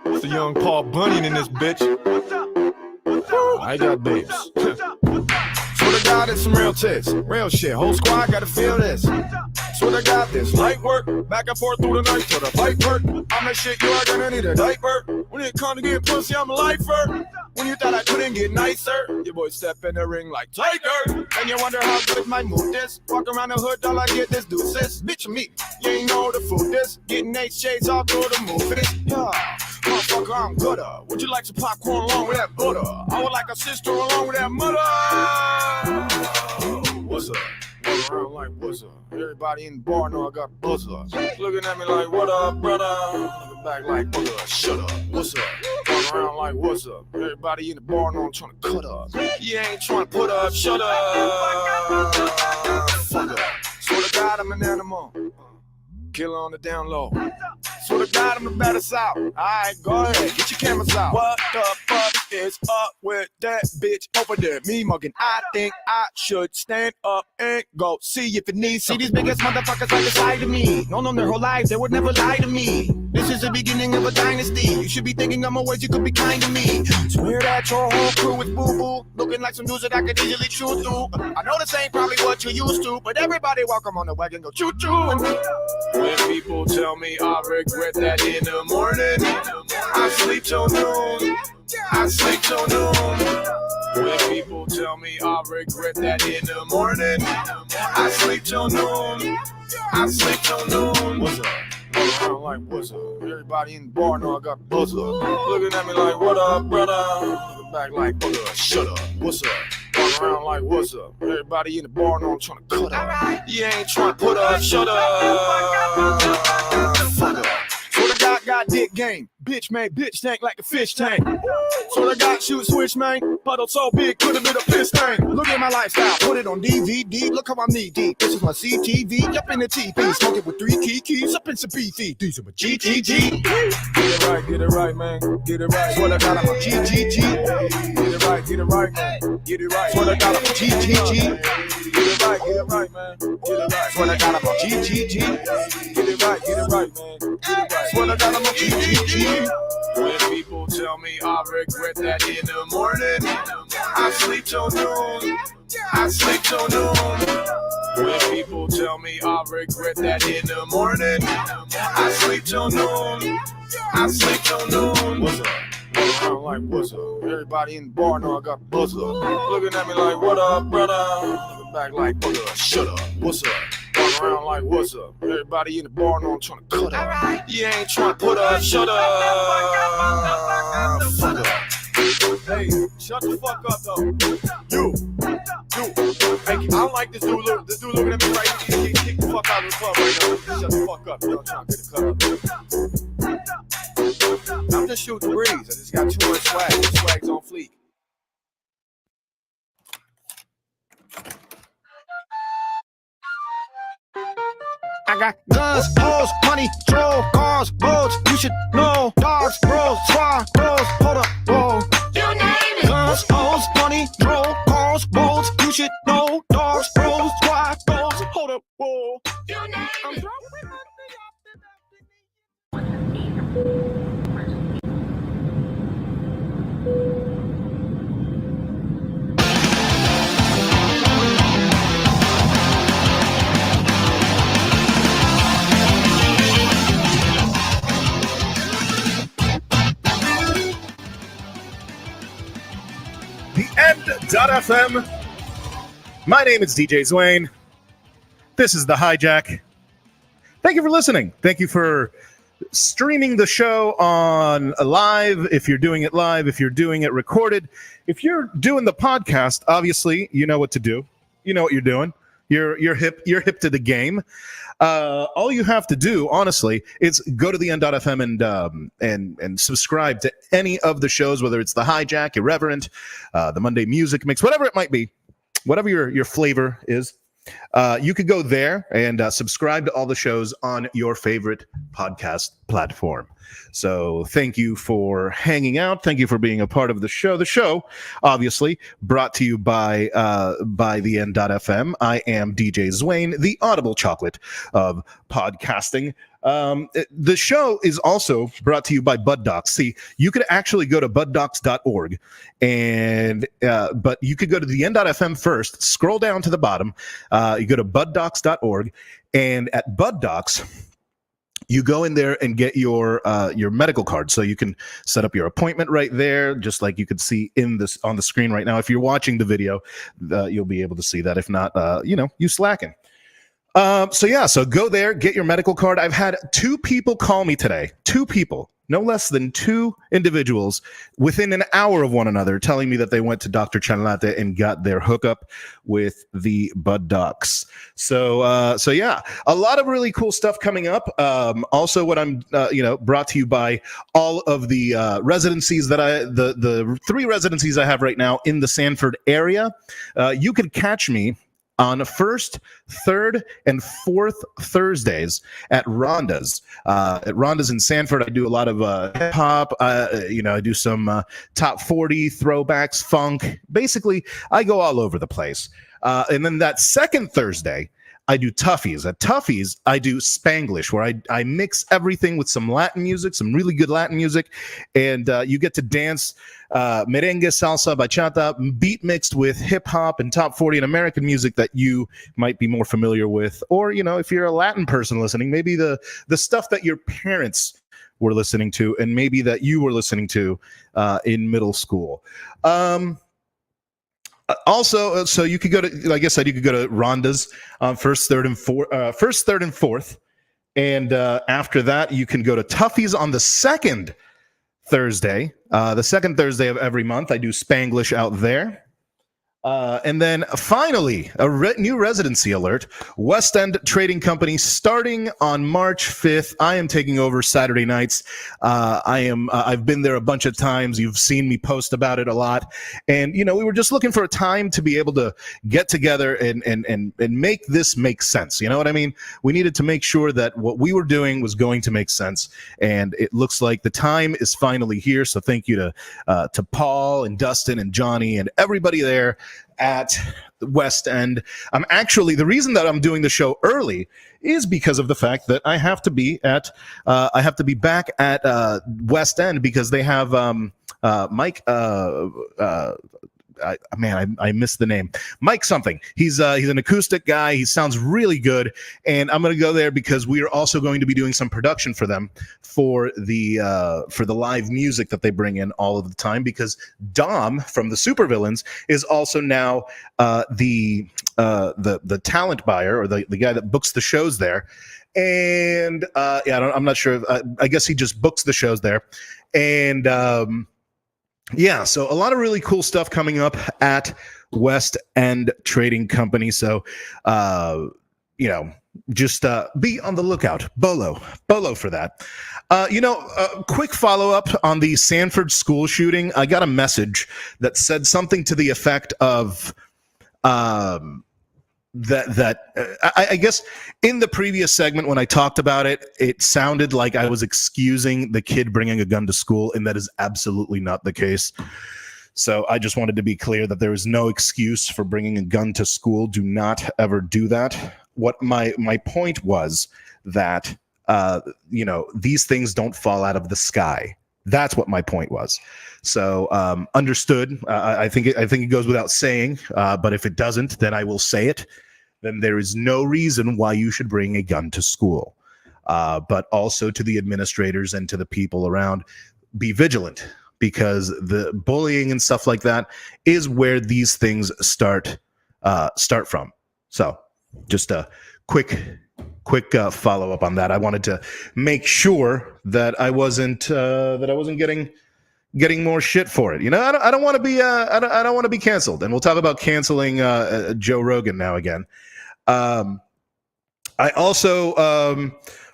It's the young Paul Bunyan in this bitch. I got babes. Swear to God, it's some real tits. Real shit. Whole squad gotta feel this. Swear to God, this light work. Back and forth through the night till the fight work. I'm that shit, you are gonna need a diaper. When it come to get pussy, I'm a lifer. When you thought I couldn't get nicer, your boy step in the ring like Tiger. And you wonder how good my move is. Walk around the hood, all I get is deuces. Bitch, me, you ain't know the food is. Getting H shades all through the movies. Yeah, motherfucker, I'm gooder. Would you like some popcorn along with that butter? I would like a sister along with that mother. What's up? Walk around like what's up? Everybody in the bar know I got buzzer. Looking at me like what up, brother? Looking back like brother, shut up. What's up? Walk around like what's up? Everybody in the bar know I'm trying to cut up. You ain't trying to put up, shut up. Fuck up. Swear to God, I'm an animal. Killer on the down low. Swear to God, I'm the baddest out. Alright, go ahead, get your cameras out. What the fuck is up with that bitch over there? Me mugging. I think I should stand up and go see if it needs something. See these biggest motherfuckers right beside of me. Known their whole lives, they would never lie to me. This is the beginning of a dynasty. You should be thinking of more ways you could be kind to me. Swear that your whole crew is boo-boo. Looking like some dudes that I could easily chew through. I know this ain't probably what you used to, but everybody welcome on the wagon, go choo-choo. When people tell me I regret that in the morning, I sleep till noon. I sleep till noon. When people tell me I regret that in the morning, I sleep till noon. I sleep till noon. What's up? Walk around like what's up? Everybody in the bar know I got buzzer. Looking at me like what up, brother? Looking back like brother, shut up. What's up? Walk around like what's up? Everybody in the bar know I'm trying to cut up. You ain't trying to put up, shut up. Fuck up. Swear to God, dick game. Bitch made bitch tank like a fish tank. Swear to God, shoot switch man. Puddle so big, could have been a piss tank. Look at my lifestyle, put it on DVD. Look how I'm knee deep. This is my CTV. Up in the TV, smoking with 3 keys. Up in some beefy. These are my GTG. Get it right, man. Get it right. Swear to God, I'm a GGG. Get it right, man. Get it right. Swear to God, I'm a GGG. Get it right, man. Get it right. Swear to God, I'm a GGG. Get it right, man. Get it right. Swear to God, I'm a GGG. When people tell me I regret that in the morning, I sleep till noon. I sleep till noon. When people tell me I regret that in the morning, I sleep till noon. I sleep till noon. What's up? Walk around like what's up? Everybody in the bar know I got buzzer. Looking at me like what up, brother? Looking back like brother, shut up. What's up? Walk around like what's up? Everybody in the bar know I'm trying to cut up. You ain't trying to put up, shut up. Fuck up. Hey, shut the fuck up though. You. Hey, I don't like this dude. This dude looking at me right here. Kick the fuck out of the club right now. Shut the fuck up. I'm trying to get a cut up. I'm just shooting the breeze. I just got too much swag. The swag's on fleek. I got guns, hoes, money, troll, cars, boats. You should know, dogs, bros, swag, bros. Hold up, whoa. You name it. Guns, hoes, money, troll, cars, boats. You should know, dogs, bros, swag, bros. Hold up, whoa. You name it. The End.fm. My name is DJ Zouain. This is The Hijack. Thank you for listening. Thank you for streaming the show on live. If you're doing it live, if you're doing it recorded, if you're doing the podcast, obviously you know what to do. You know what you're doing. You're hip to the game. All you have to do, honestly, is go to the End.fm and subscribe to any of the shows, whether it's the Hijack, Irreverent, the Monday Music Mix, whatever it might be, whatever your flavor is. You could go there and subscribe to all the shows on your favorite podcast platform. So thank you for hanging out. Thank you for being a part of the show. The show, obviously, brought to you by the N.FM. I am DJ Zouain, the audible chocolate of podcasting. The show is also brought to you by Bud Docs. See, you could actually go to buddocs.org, and but you could go to the N.FM first, scroll down to the bottom, you go to buddocs.org, and at Bud Docs, you go in there and get your medical card, so you can set up your appointment right there, just like you could see on the screen right now. If you're watching the video, you'll be able to see that. If not, you slacking. So go there, get your medical card. I've had 2 people call me today. 2 people, no less than 2 individuals within an hour of one another, telling me that they went to Dr. Chanlate and got their hookup with the Bud Docs. So yeah, a lot of really cool stuff coming up. Also, what I'm brought to you by all of the residencies that the 3 residencies I have right now in the Sanford area. You could catch me on 1st, 3rd, and 4th Thursdays at Rhonda's. At Rhonda's in Sanford, I do a lot of hip hop. I do some top 40 throwbacks, funk. Basically, I go all over the place. And then that 2nd Thursday, I do Toughies. At Toughies, I do Spanglish, where I mix everything with some Latin music, some really good Latin music, and you get to dance merengue, salsa, bachata, beat mixed with hip-hop and top 40 and American music that you might be more familiar with. Or, if you're a Latin person listening, maybe the stuff that your parents were listening to and maybe that you were listening to in middle school. Also, so you could go to, like I said, you could go to Rhonda's on 1st, 3rd, and 4th. And after that, you can go to Toughies on the 2nd Thursday. The 2nd Thursday of every month, I do Spanglish out there. And then finally, a new residency alert. West End Trading Company starting on March 5th. I am taking over Saturday nights. I've been there a bunch of times. You've seen me post about it a lot. And, we were just looking for a time to be able to get together and make this make sense. You know what I mean? We needed to make sure that what we were doing was going to make sense. And it looks like the time is finally here. So thank you to Paul and Dustin and Johnny and everybody there at West End. The reason that I'm doing the show early is because of the fact that I have to be back at West End because they have Mike. I missed the name. Mike something. He's an acoustic guy. He sounds really good, and I'm going to go there because we are also going to be doing some production for them for the live music that they bring in all of the time. Because Dom from the Supervillains is also now the talent buyer or the guy that books the shows there. And I'm not sure. I guess he just books the shows there, and. So a lot of really cool stuff coming up at West End Trading Company. So, just be on the lookout. Bolo for that. A quick follow-up on the Sanford school shooting. I got a message that said something to the effect of I guess in the previous segment when I talked about it, it sounded like I was excusing the kid bringing a gun to school, and that is absolutely not the case. So I just wanted to be clear that there is no excuse for bringing a gun to school. Do not ever do that. What my point was that these things don't fall out of the sky. That's what my point was. So understood. I think it goes without saying. But if it doesn't, then I will say it. Then there is no reason why you should bring a gun to school. But also to the administrators and to the people around, be vigilant because the bullying and stuff like that is where these things start from. So just a quick follow up on that. I wanted to make sure that I wasn't getting more shit for it. I don't want to be I don't want to be canceled. And we'll talk about canceling Joe Rogan now again. I also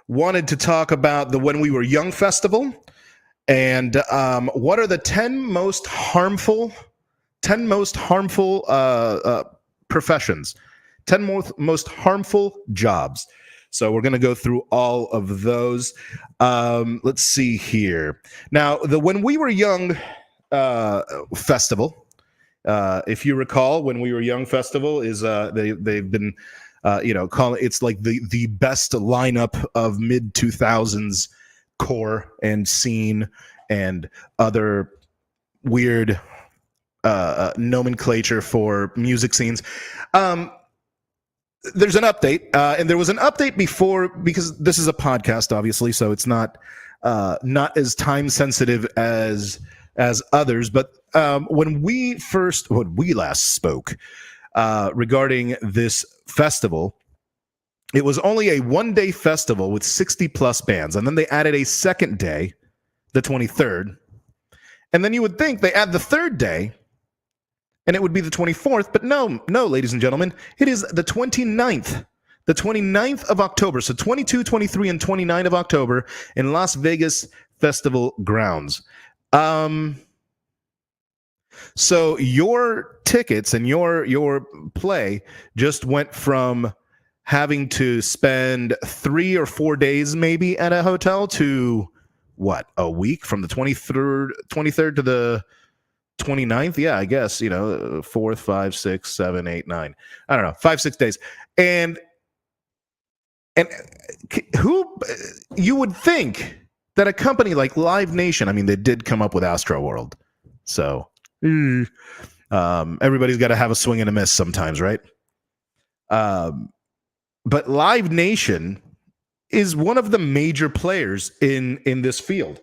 wanted to talk about the When We Were Young festival and what are the 10 most harmful professions, 10 most harmful jobs. So we're going to go through all of those. Let's see here. Now, the When We Were Young festival, if you recall, When We Were Young festival is they've been calling it's like the best lineup of mid 2000s core and scene and other weird nomenclature for music scenes. There's an update, and there was an update before, because this is a podcast, obviously, so it's not as time sensitive as others. But when we last spoke regarding this festival, it was only a 1-day festival with 60 plus bands, and then they added a second day, the 23rd, and then you would think they add the third day, and it would be the 24th, but no, ladies and gentlemen, it is the 29th. The 29th of October, so 22, 23, and 29 of October in Las Vegas Festival Grounds. So your tickets and your play just went from having to spend 3 or 4 days maybe at a hotel to what, a week, from the 23rd to the 29th? Yeah, I guess, 4th, 5, 6, 7, 8, 9. I don't know, 5-6 days. And who, you would think that a company like Live Nation, I mean, they did come up with Astro World, so everybody's got to have a swing and a miss sometimes, right? But Live Nation is one of the major players in this field.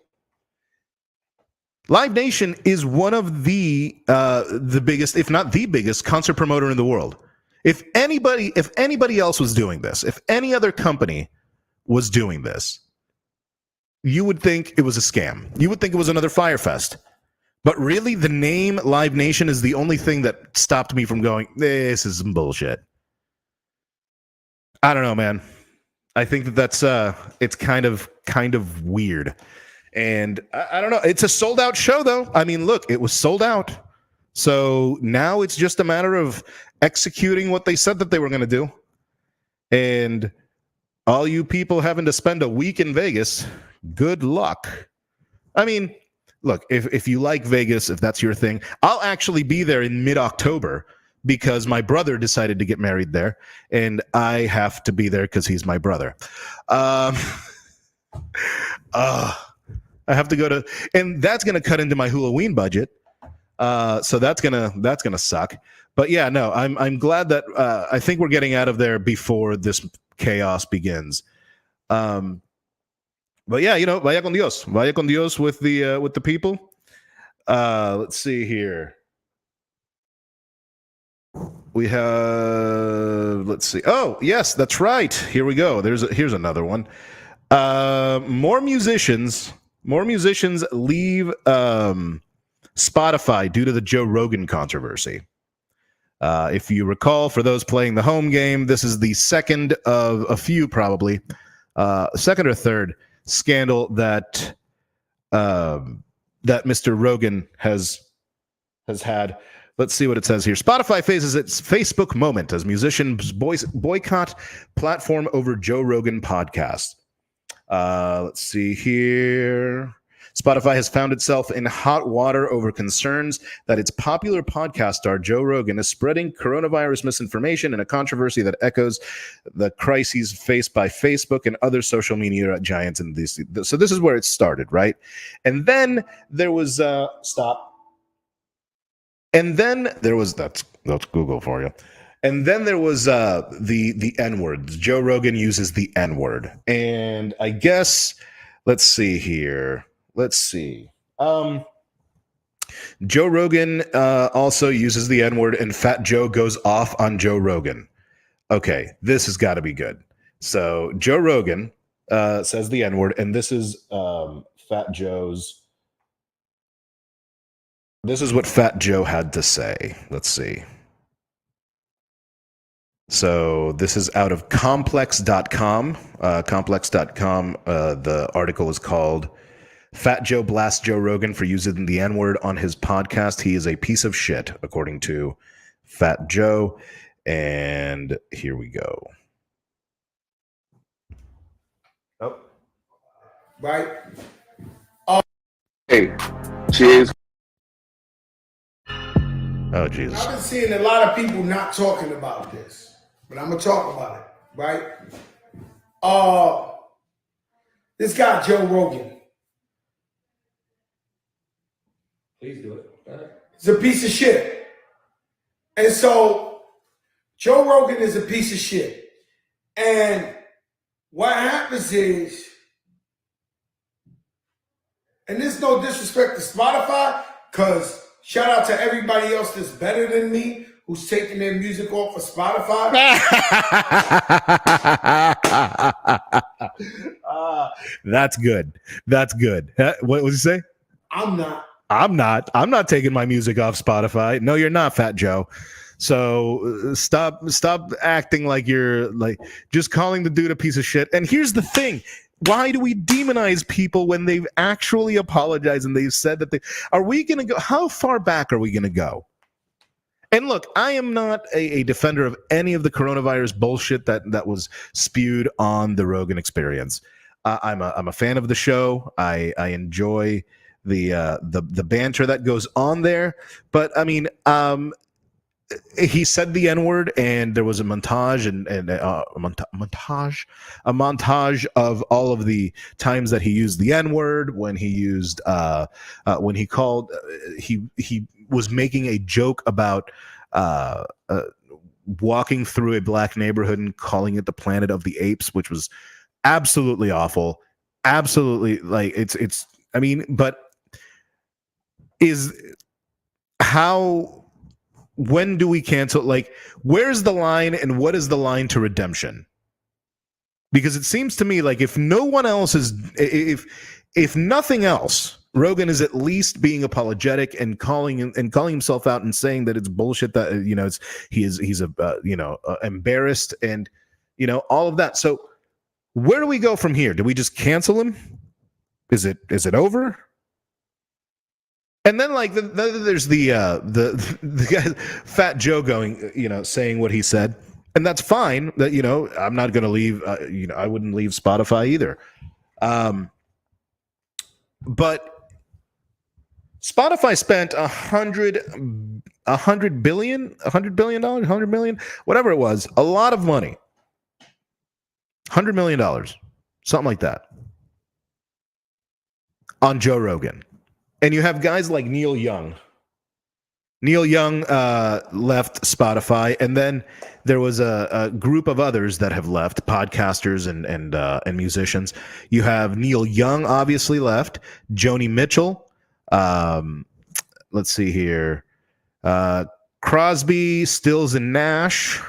Live Nation is one of the biggest, if not the biggest, concert promoter in the world. If anybody else was doing this, if any other company was doing this, you would think it was a scam. You would think it was another Fyre Fest. But really, the name Live Nation is the only thing that stopped me from going, this is some bullshit. I don't know, man. I think that's it's kind of weird. And I don't know. It's a sold out show, though. I mean, look, it was sold out. So now it's just a matter of executing what they said that they were going to do. And all you people having to spend a week in Vegas, good luck. I mean, look, if you like Vegas, if that's your thing, I'll actually be there in mid-October because my brother decided to get married there, and I have to be there because he's my brother. I have to go to, and that's going to cut into my Halloween budget. So that's gonna suck. But yeah, no, I'm glad that I think we're getting out of there before this chaos begins. But yeah, vaya con Dios with the people. Let's see here. We have, let's see. Oh, yes, that's right. Here we go. Here's another one. More musicians leave Spotify due to the Joe Rogan controversy. If you recall, for those playing the home game, this is the second of a few, probably second or third scandal that Mr. Rogan has had. Let's see what it says here. Spotify faces its Facebook moment as musicians boycott platform over Joe Rogan podcast. Let's see here. Spotify has found itself in hot water over concerns that its popular podcast star Joe Rogan is spreading coronavirus misinformation in a controversy that echoes the crises faced by Facebook and other social media giants in this. So this is where it started, right? And then there was stop. And then there was that's Google for you. And then there was the N-word. Joe Rogan uses the N-word. And I guess, let's see here. Let's see. Joe Rogan also uses the N-word, and Fat Joe goes off on Joe Rogan. Okay, this has got to be good. So Joe Rogan says the N-word, and this is Fat Joe's. This is what Fat Joe had to say. Let's see. So this is out of complex.com. Complex.com, the article is called Fat Joe blasts Joe Rogan for using the N-word on his podcast. He is a piece of shit, according to Fat Joe. And here we go. right? Hey, cheers. Oh, Jesus. I've been seeing a lot of people not talking about this, but I'm gonna talk about it, right? This guy Joe Rogan. Please do it. He's a piece of shit. And so Joe Rogan is a piece of shit. And what happens is, and there's no disrespect to Spotify, because shout out to everybody else that's better than me who's taking their music off of Spotify. That's good. That's good. What was he say? I'm not. I'm not taking my music off Spotify. No, you're not, Fat Joe. So stop acting like you're like just calling the dude a piece of shit. And here's the thing. Why do we demonize people when they've actually apologized and they've said that are we going to go? How far back are we going to go? And look, I am not a defender of any of the coronavirus bullshit that was spewed on the Rogan Experience. I'm a fan of the show. I enjoy the banter that goes on there. But I mean, he said the N-word, and there was a montage a montage of all of the times that he used the N-word, when he used when he called he was making a joke about walking through a black neighborhood and calling it the Planet of the Apes, which was absolutely awful. Absolutely, like it's I mean, but when do we cancel? Like, where's the line, and what is the line to redemption? Because it seems to me like if no one else is, if nothing else, Rogan is at least being apologetic and calling himself out and saying that it's bullshit, that he's embarrassed, and all of that. So where do we go from here? Do we just cancel him? Is it over? And then, like, there's the guy, Fat Joe, going, saying what he said, and that's fine. That I'm not going to leave. I wouldn't leave Spotify either. But Spotify spent $100 billion, whatever it was, a lot of money, $100 million, something like that, on Joe Rogan. And you have guys like Neil Young. Neil Young left Spotify, and then there was a group of others that have left, podcasters and musicians. You have Neil Young obviously left. Joni Mitchell. Let's see here. Crosby, Stills, and Nash.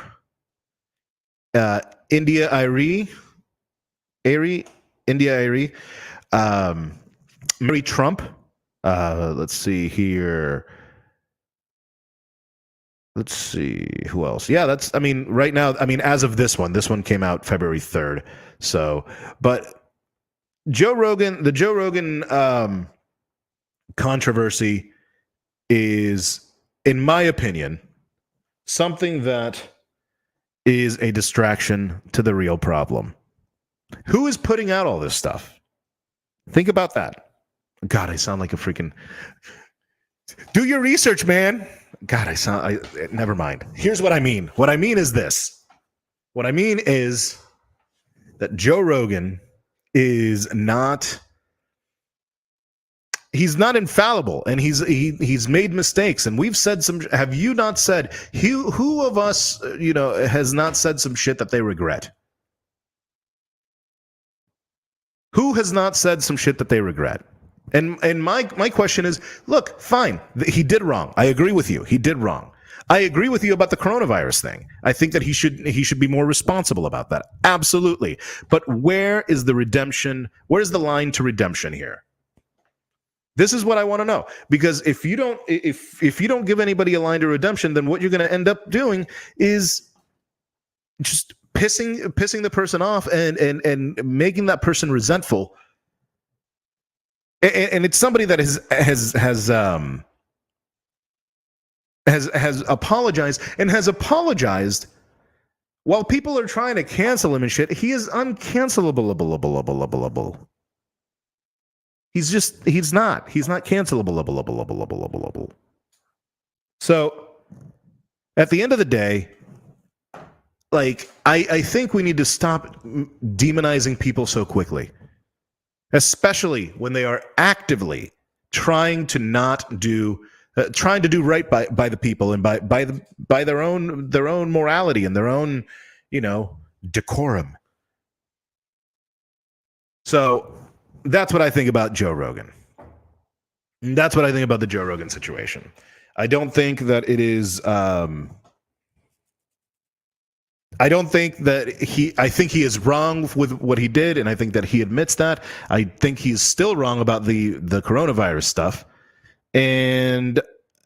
India Arie. Mary Trump. Let's see here. Let's see who else. Yeah, right now, as of this one came out February 3rd. So, but the Joe Rogan controversy is, in my opinion, something that is a distraction to the real problem. Who is putting out all this stuff? Think about that. God, I sound like a freaking... Do your research, man. God, never mind. Here's what I mean. What I mean is this. What I mean is that Joe Rogan is not... He's not infallible, and he's made mistakes, and we've said some... Have you not said... Who of us, has not said some shit that they regret? Who has not said some shit that they regret? And my question is, look, fine, he did wrong. I agree with you. He did wrong. I agree with you about the coronavirus thing. I think that he should be more responsible about that. Absolutely. But where is the redemption? Where's the line to redemption here? This is what I want to know. Because if you don't give anybody a line to redemption, then what you're going to end up doing is just pissing the person off and making that person resentful. And it's somebody that has apologized, and has apologized while people are trying to cancel him and shit. He is uncancelable. He's not cancelable. So at the end of the day, like, I think we need to stop demonizing people so quickly, especially when they are actively trying to do right by the people and by their own morality and their own, decorum. So that's what I think about Joe Rogan. That's what I think about the Joe Rogan situation. I don't think that it is. I don't think that I think he is wrong with what he did, and I think that he admits that. I think he's still wrong about the coronavirus stuff. And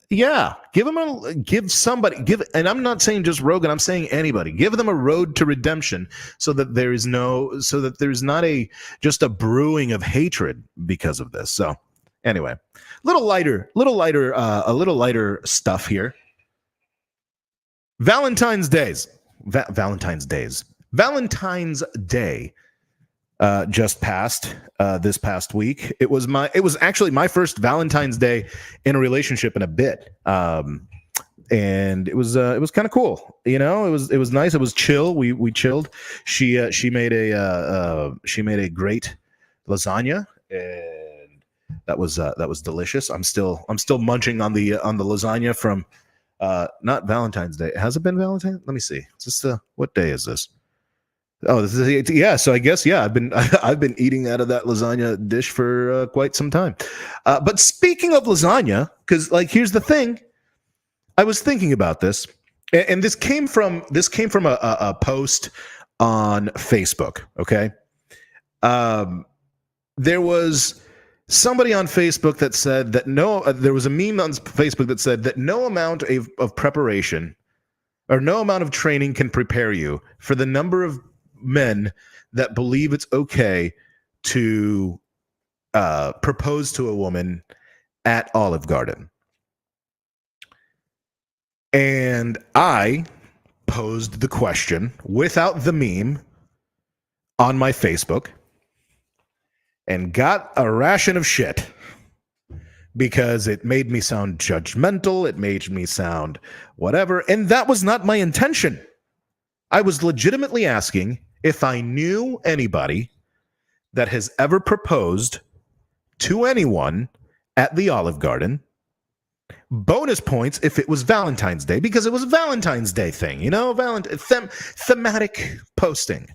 yeah, and I'm not saying just Rogan, I'm saying anybody. Give them a road to redemption so that there's not just a brewing of hatred because of this. So anyway, a little lighter stuff here. Valentine's Day just passed this past week. It was actually my first Valentine's Day in a relationship in a bit, and it was kind of cool. It was nice. It was chill. We chilled. She made a great lasagna, and that was delicious. I'm still munching on the lasagna from. Not Valentine's Day. Has it been Valentine? Let me see. Is this what day is this? Oh, this is yeah. So I guess I've been eating out of that lasagna dish for quite some time. But speaking of lasagna, because here's the thing, I was thinking about this, and this came from a post on Facebook. Okay, there was somebody on Facebook that said that there was a meme on Facebook that said that no amount of preparation or no amount of training can prepare you for the number of men that believe it's okay to propose to a woman at Olive Garden. And I posed the question without the meme on my Facebook and got a ration of shit because it made me sound judgmental. It made me sound whatever. And that was not my intention. I was legitimately asking if I knew anybody that has ever proposed to anyone at the Olive Garden. Bonus points if it was Valentine's Day, because it was a Valentine's Day thing, thematic posting,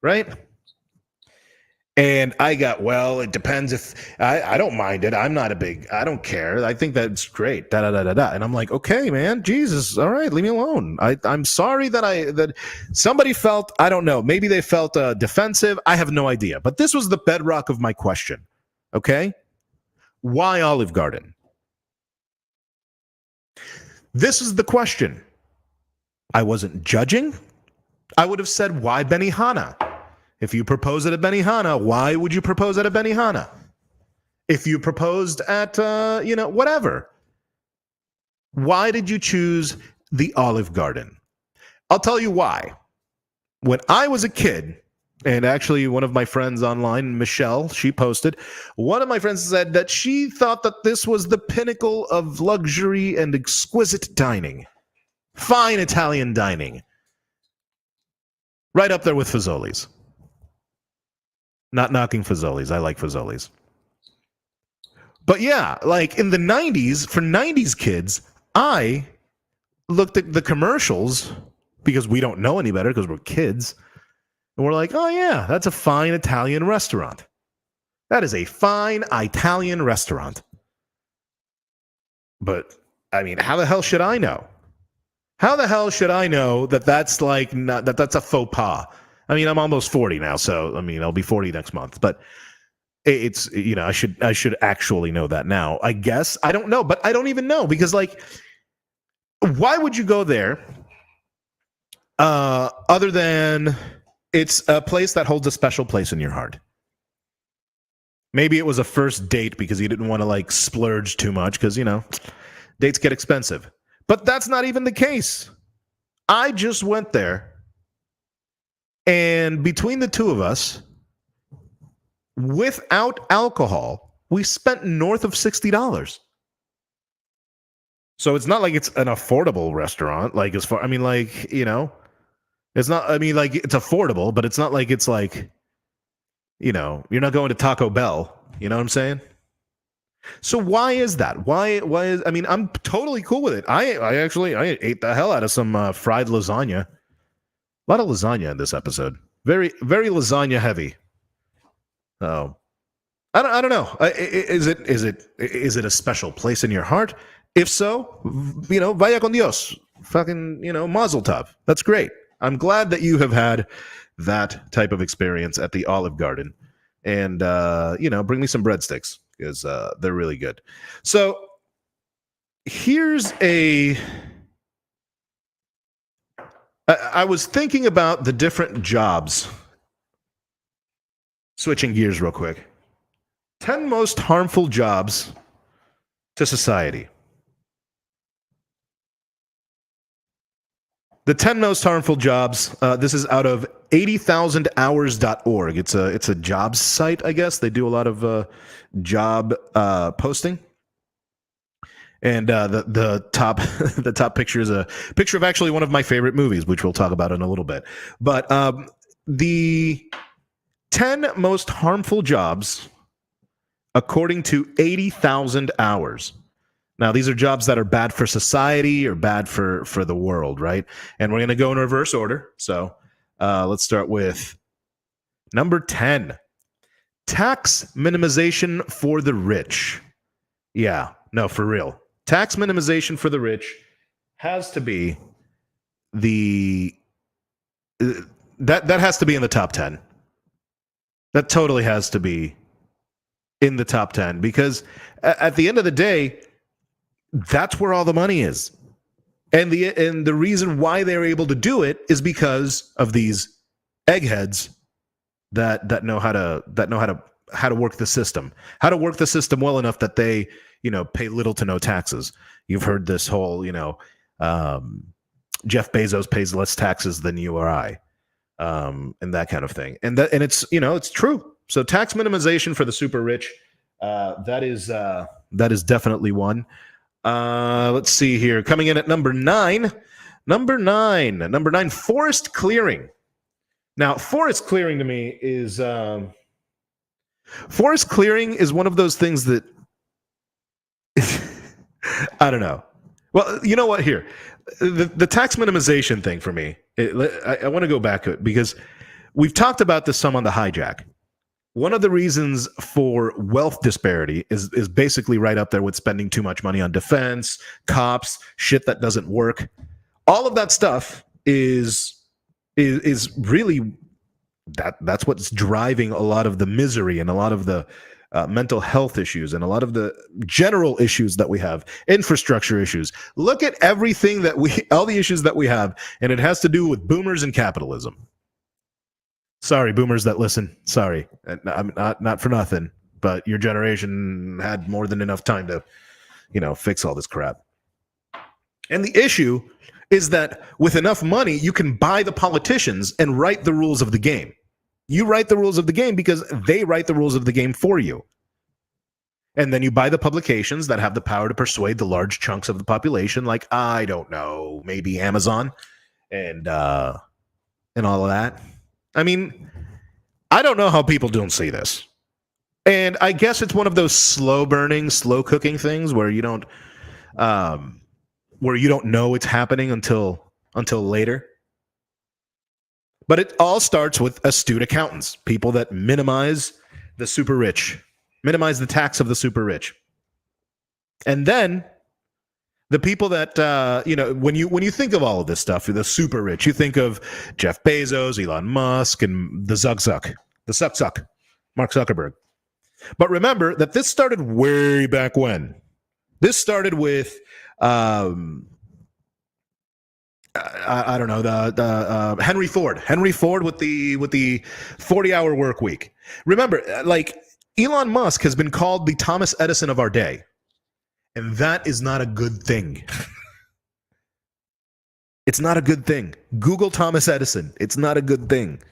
right? And I got, well, it depends if I don't mind it. I don't care. I think that's great. And I'm like, okay, man, Jesus. All right. Leave me alone. I'm sorry that somebody felt, I don't know. Maybe they felt defensive. I have no idea. But this was the bedrock of my question. Okay. Why Olive Garden? This is the question. I wasn't judging. I would have said, why Benihana? If you propose at a Benihana, why would you propose at a Benihana? If you proposed at, whatever. Why did you choose the Olive Garden? I'll tell you why. When I was a kid, and actually one of my friends online, Michelle, she posted, one of my friends said that she thought that this was the pinnacle of luxury and exquisite dining. Fine Italian dining. Right up there with Fazoli's. Not knocking Fazoli's. I like Fazoli's. But yeah, in the 90s, for 90s kids, I looked at the commercials because we don't know any better because we're kids. And we're like, oh yeah, that's a fine Italian restaurant. That is a fine Italian restaurant. But, I mean, how the hell should I know? How the hell should I know that that's that's a faux pas? I mean, I'm almost 40 now, so I'll be 40 next month. But it's I should actually know that now. I guess I don't know, but I don't even know because why would you go there? Other than it's a place that holds a special place in your heart. Maybe it was a first date because you didn't want to splurge too much because dates get expensive. But that's not even the case. I just went there. And between the two of us, without alcohol, we spent north of $60. So it's not like it's an affordable restaurant. Like, as far, I mean, like, you know, it's not, I mean, like, it's affordable, but it's not like it's like, you know, you're not going to Taco Bell. You know what I'm saying? So why is that? Why is, I mean, I'm totally cool with it. I ate the hell out of some fried lasagna. A lot of lasagna in this episode. Very, very lasagna heavy. Oh, I don't know. Is it a special place in your heart? If so, you know, vaya con Dios. Fucking, you know, mazel tov. That's great. I'm glad that you have had that type of experience at the Olive Garden. And, you know, bring me some breadsticks because they're really good. So here's I was thinking about the different jobs. Switching gears real quick. 10 most harmful jobs to society. The 10 most harmful jobs. This is out of 80,000hours.org. It's a jobs site, I guess. They do a lot of job posting. And the top the top picture is a picture of actually one of my favorite movies, which we'll talk about in a little bit. But the 10 most harmful jobs according to 80,000 hours. Now, these are jobs that are bad for society or bad for the world, right? And we're going to go in reverse order. So let's start with number 10. Tax minimization for the rich. Yeah, no, for real. Tax minimization for the rich has to be that has to be in the top 10. That totally has to be in the top 10 because at the end of the day, that's where all the money is. And the reason why they're able to do it is because of these eggheads that know how to work the system. How to work the system well enough that they, you know, pay little to no taxes. You've heard this whole, you know, Jeff Bezos pays less taxes than you or I. And that kind of thing. And it's, you know, it's true. So tax minimization for the super rich, that is definitely one. Let's see here. Coming in at number 9, forest clearing. Now, forest clearing to me is forest clearing is one of those things that I don't know. Well, you know what? Here, the tax minimization thing for me, I want to go back to it because we've talked about this some on the hijack. One of the reasons for wealth disparity is basically right up there with spending too much money on defense, cops, shit that doesn't work. All of that stuff is really that's what's driving a lot of the misery and a lot of the mental health issues and a lot of the general issues that we have, infrastructure issues. Look at everything all the issues that we have, and it has to do with boomers and capitalism. Sorry, boomers that listen. Sorry, I'm not for nothing, but your generation had more than enough time to, you know, fix all this crap. And the issue is that with enough money, you can buy the politicians and write the rules of the game. You write the rules of the game because they write the rules of the game for you. And then you buy the publications that have the power to persuade the large chunks of the population, like, I don't know, maybe Amazon and all of that. I mean, I don't know how people don't see this. And I guess it's one of those slow burning, slow cooking things where you don't know it's happening until later. But it all starts with astute accountants, people that minimize the super rich, minimize the tax of the super rich. And then the people that, when you think of all of this stuff, the super rich, you think of Jeff Bezos, Elon Musk, and the Zuck, Mark Zuckerberg. But remember that this started way back when. This started with, I don't know, the Henry Ford with the 40-hour work week. Remember, like, Elon Musk has been called the Thomas Edison of our day. And that is not a good thing. It's not a good thing. Google Thomas Edison. It's not a good thing.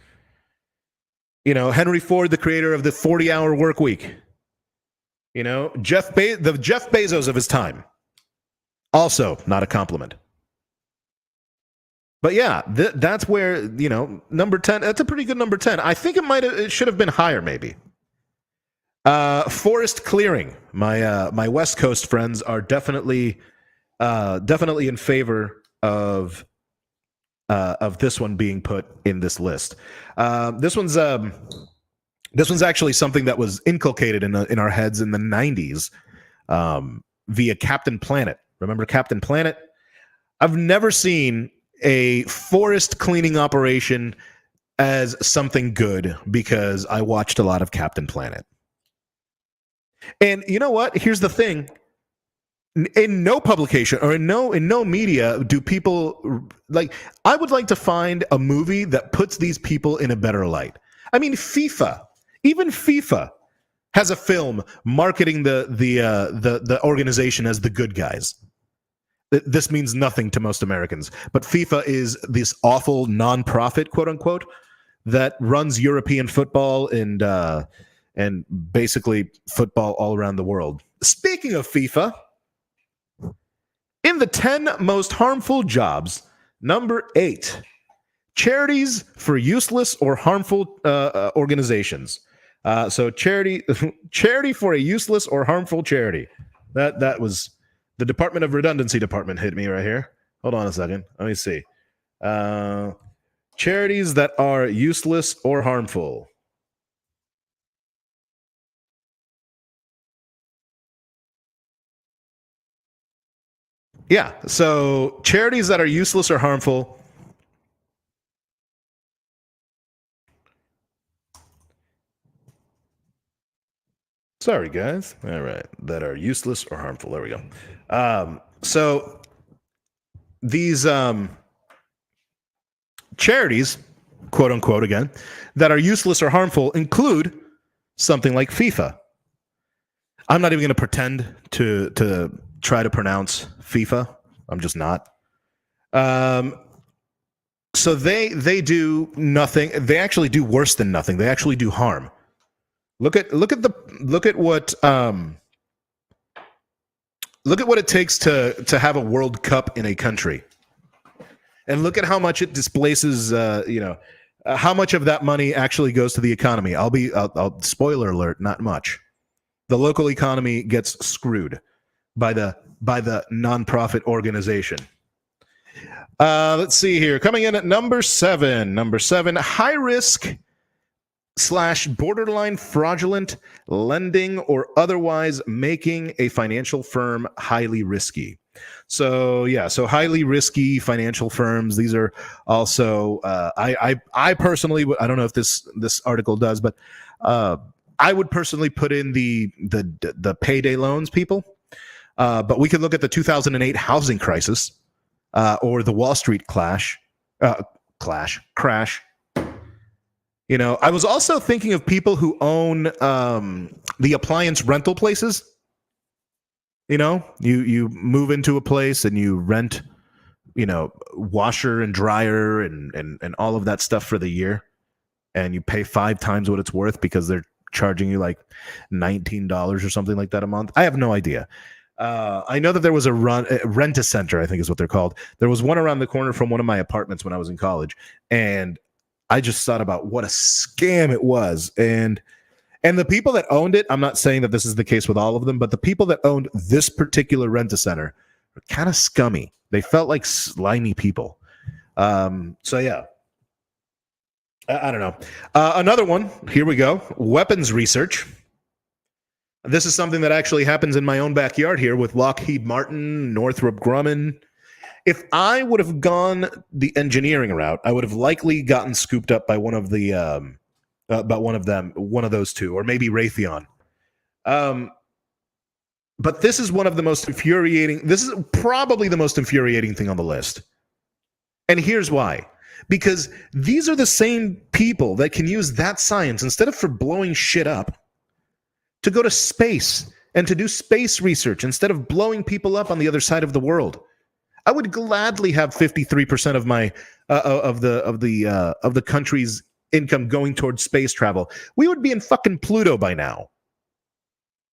Henry Ford, the creator of the 40-hour work week. The Jeff Bezos of his time. Also not a compliment. But yeah, that's where, number 10, that's a pretty good number 10. I think it should have been higher maybe. Forest clearing. My West Coast friends are definitely in favor of this one being put in this list. This one's actually something that was inculcated in our heads in the 90s via Captain Planet. Remember Captain Planet? I've never seen a forest cleaning operation as something good because I watched a lot of Captain Planet. And you know what? Here's the thing. In no publication or in no media do people like. I would like to find a movie that puts these people in a better light. I mean, even FIFA has a film marketing the organization as the good guys. This means nothing to most Americans, but FIFA is this awful nonprofit, quote unquote, that runs European football and basically football all around the world. Speaking of FIFA, in the 10 most harmful jobs, number 8, charities for useless or harmful organizations. So charity for a useless or harmful charity. That was the Department of Redundancy department hit me right here. Hold on a second. Let me see. Charities that are useless or harmful. Yeah, so charities that are useless or harmful. Sorry, guys. All right, that are useless or harmful. There we go. So these charities, quote unquote, again, that are useless or harmful include something like FIFA. I'm not even going to pretend to try to pronounce FIFA. I'm just not. So they do nothing. They actually do worse than nothing. They actually do harm. Look at what it takes to have a World Cup in a country, and look at how much it displaces. How much of that money actually goes to the economy. I'll spoiler alert, not much. The local economy gets screwed by the nonprofit organization. Let's see here. Coming in at number 7, high risk / borderline fraudulent lending or otherwise making a financial firm highly risky. So highly risky financial firms. These are also I personally, I don't know if this article does, but I would personally put in the payday loans people. But we could look at the 2008 housing crisis or the Wall Street crash. I was also thinking of people who own the appliance rental places. You move into a place and you rent, washer and dryer and all of that stuff for the year, and you pay 5 times what it's worth because they're charging you like $19 or something like that a month. I have no idea. I know that there was a Rent-A-Center, I think is what they're called. There was one around the corner from one of my apartments when I was in college, and I just thought about what a scam it was. And the people that owned it, I'm not saying that this is the case with all of them, but the people that owned this particular Rent-A-Center are kind of scummy. They felt like slimy people. So yeah. I don't know. Another one. Here we go. Weapons research. This is something that actually happens in my own backyard here with Lockheed Martin, Northrop Grumman. If I would have gone the engineering route, I would have likely gotten scooped up by one of the one of those two, or maybe Raytheon. But this is one of the most infuriating. This is probably the most infuriating thing on the list. And here's why. Because these are the same people that can use that science, instead of for blowing shit up, to go to space and to do space research instead of blowing people up on the other side of the world. I would gladly have 53% of my of the country's income going towards space travel, we would be in fucking Pluto by now.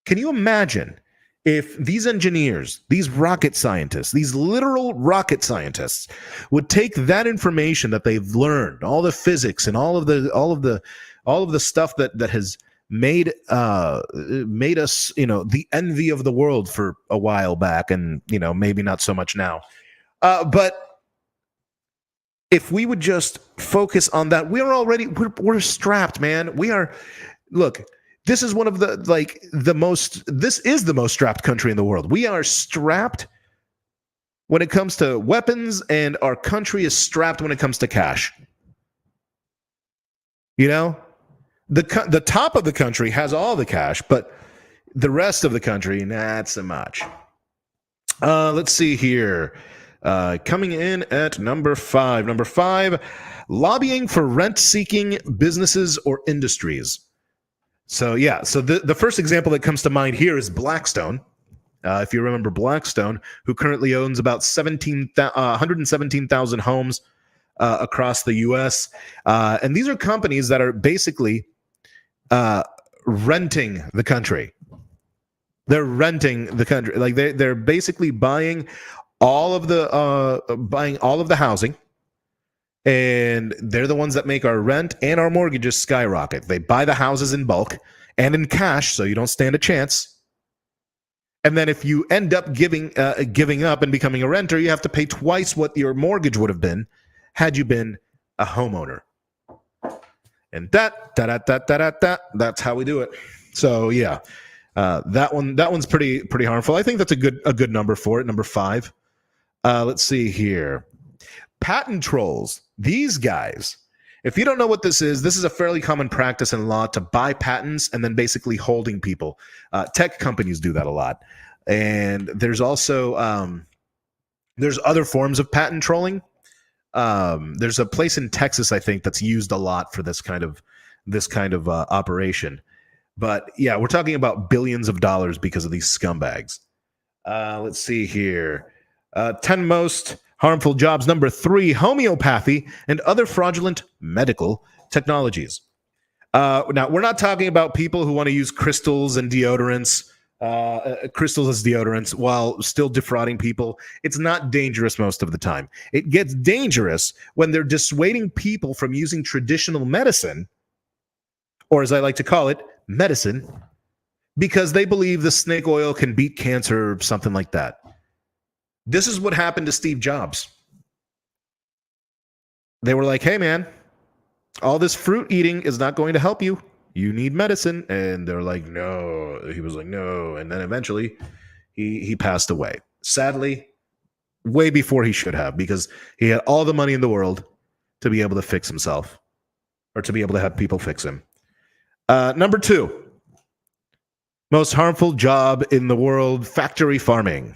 Can you imagine if these engineers, these rocket scientists, these literal rocket scientists would take that information that they've learned, all the physics and all of the stuff that has made us, the envy of the world for a while back, and maybe not so much now. But if we would just focus on that, we're strapped, man. Look, this is one of this is the most strapped country in the world. We are strapped when it comes to weapons, and our country is strapped when it comes to cash. The top of the country has all the cash, but the rest of the country, not so much. Let's see here. Coming in at number 5. Number 5, lobbying for rent-seeking businesses or industries. So the first example that comes to mind here is Blackstone. If you remember Blackstone, who currently owns about 117,000 homes across the U.S. And these are companies that are basically renting the country. They're renting the country. Like they're basically buying all of the housing, and they're the ones that make our rent and our mortgages skyrocket. They buy the houses in bulk and in cash, so you don't stand a chance. And then if you end up giving up and becoming a renter, you have to pay twice what your mortgage would have been had you been a homeowner. And that's how we do it. So yeah, that one's pretty harmful. I think that's a good number for it. Number 5. Let's see here. Patent trolls. These guys, if you don't know what this is a fairly common practice in law to buy patents and then basically holding people. Tech companies do that a lot. And there's also there's other forms of patent trolling. There's a place in Texas, I think, that's used a lot for this kind of operation. But yeah, we're talking about billions of dollars because of these scumbags. Let's see here. 10 most harmful jobs. Number 3, homeopathy and other fraudulent medical technologies. Now, we're not talking about people who want to use crystals and deodorants, crystals as deodorants while still defrauding people. It's not dangerous most of the time. It gets dangerous when they're dissuading people from using traditional medicine, or as I like to call it, medicine, because they believe the snake oil can beat cancer or something like that. This is what happened to Steve Jobs. They were like, hey, man, all this fruit eating is not going to help you. You need medicine. And they're like, no. He was like, no. And then eventually he passed away. Sadly, way before he should have, because he had all the money in the world to be able to fix himself, or to be able to have people fix him. Number 2, most harmful job in the world, factory farming.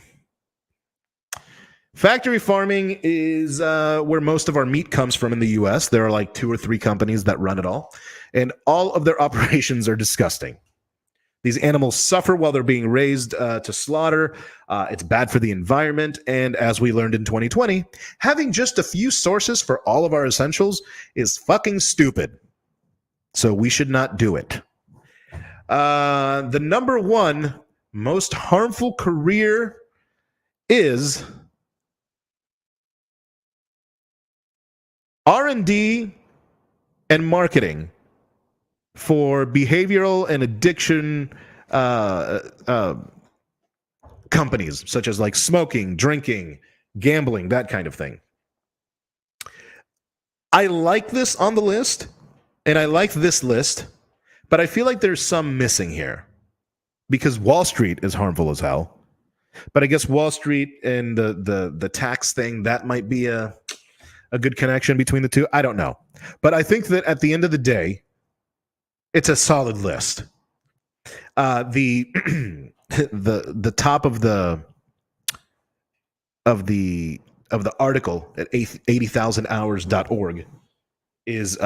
Factory farming is where most of our meat comes from in the U.S. There are like 2 or 3 companies that run it all, and all of their operations are disgusting. These animals suffer while they're being raised to slaughter. It's bad for the environment, and as we learned in 2020, having just a few sources for all of our essentials is fucking stupid. So we should not do it. The number 1 most harmful career is R&D and marketing for behavioral and addiction companies, such as like smoking, drinking, gambling, that kind of thing. I like this on the list, and I like this list, but I feel like there's some missing here, because Wall Street is harmful as hell. But I guess Wall Street and the tax thing, that might be a good connection between the two. I don't know. But I think that at the end of the day, it's a solid list. The top of the article at 80,000hours.org is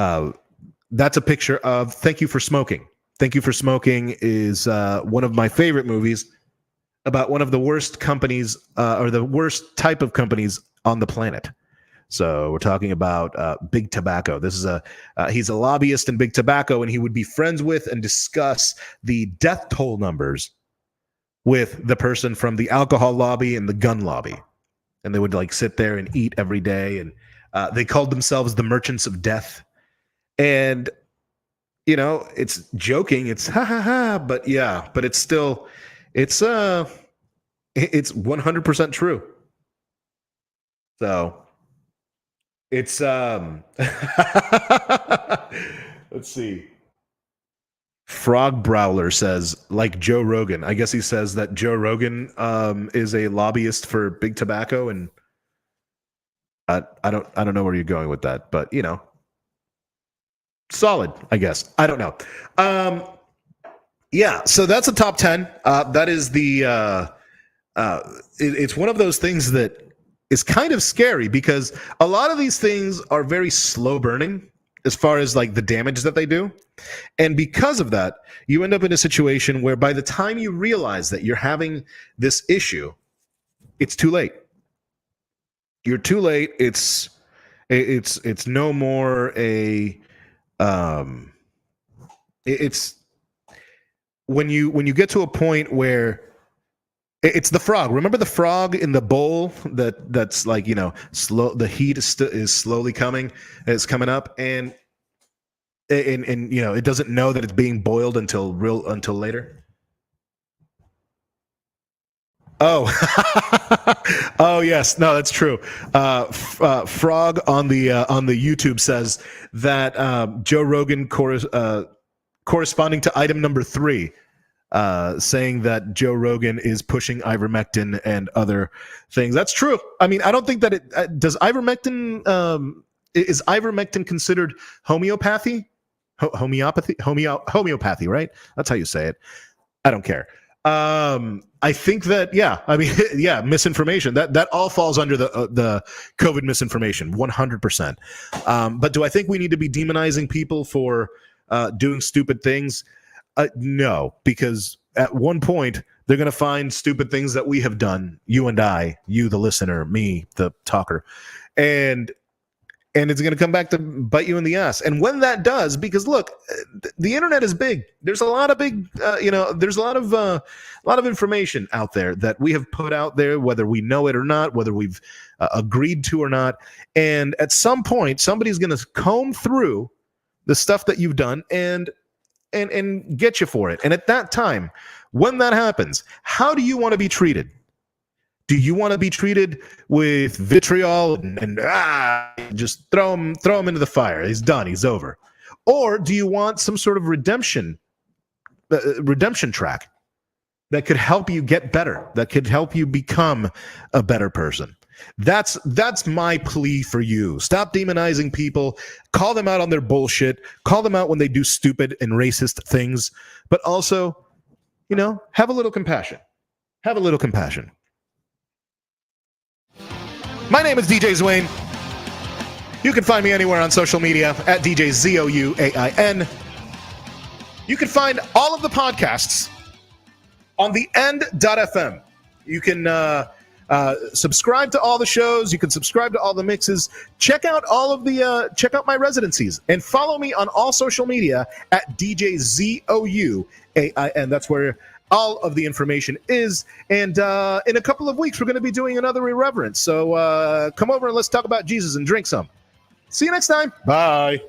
that's a picture of Thank You for Smoking. Thank You for Smoking is one of my favorite movies about one of the worst companies or the worst type of companies on the planet. So we're talking about Big Tobacco. This is he's a lobbyist in Big Tobacco, and he would be friends with and discuss the death toll numbers with the person from the alcohol lobby and the gun lobby. And they would like sit there and eat every day. And they called themselves the Merchants of Death. And, you know, it's joking. It's ha ha ha. But yeah, but it's still, it's 100% true. So it's, let's see. Frog Browler says, like Joe Rogan. I guess he says that Joe Rogan is a lobbyist for Big Tobacco, and I don't know where you're going with that, but you know, solid, I guess. I don't know. Yeah, so that's a top 10. That is the it's one of those things that is kind of scary because a lot of these things are very slow burning as far as like the damage that they do. And because of that, you end up in a situation where by the time you realize that you're having this issue, it's too late. You're too late. It's no more a it's when you get to a point where it's the frog. Remember the frog in the bowl that's like, you know, slow. The heat is slowly coming. It's coming up, and you know, it doesn't know that it's being boiled until later. Oh, oh yes, no, that's true. Frog on the YouTube says that Joe Rogan corresponding to item number 3. Saying that Joe Rogan is pushing ivermectin and other things. That's true. I mean, I don't think that it does. Ivermectin is ivermectin considered homeopathy? Homeopathy, right? That's how you say it. I don't care. I think that, yeah. I mean, yeah, misinformation. That all falls under the COVID misinformation, 100%. But do I think we need to be demonizing people for doing stupid things? No, because at one point they're going to find stupid things that we have done, you and I, you the listener, me the talker, and it's going to come back to bite you in the ass. And when that does, because look, the internet is big. There's a lot of big, there's a lot of information out there that we have put out there, whether we know it or not, whether we've agreed to or not. And at some point, somebody's going to comb through the stuff that you've done and get you for it. And at that time, when that happens, how do you want to be treated? Do you want to be treated with vitriol and just throw him into the fire? He's done. He's over. Or do you want some sort of redemption track that could help you get better, that could help you become a better person? That's my plea for you. Stop demonizing people. Call them out on their bullshit. Call them out when they do stupid and racist things. But also, you know, have a little compassion. Have a little compassion. My name is DJ Zouain. You can find me anywhere on social media at DJ Zouain. You can find all of the podcasts on the end.fm. You can subscribe to all the shows. You can subscribe to all the mixes. Check out check out my residencies and follow me on all social media at DJ Zouain. That's where all of the information is. And in a couple of weeks, we're going to be doing another irreverence. So come over and let's talk about Jesus and drink some. See you next time. Bye.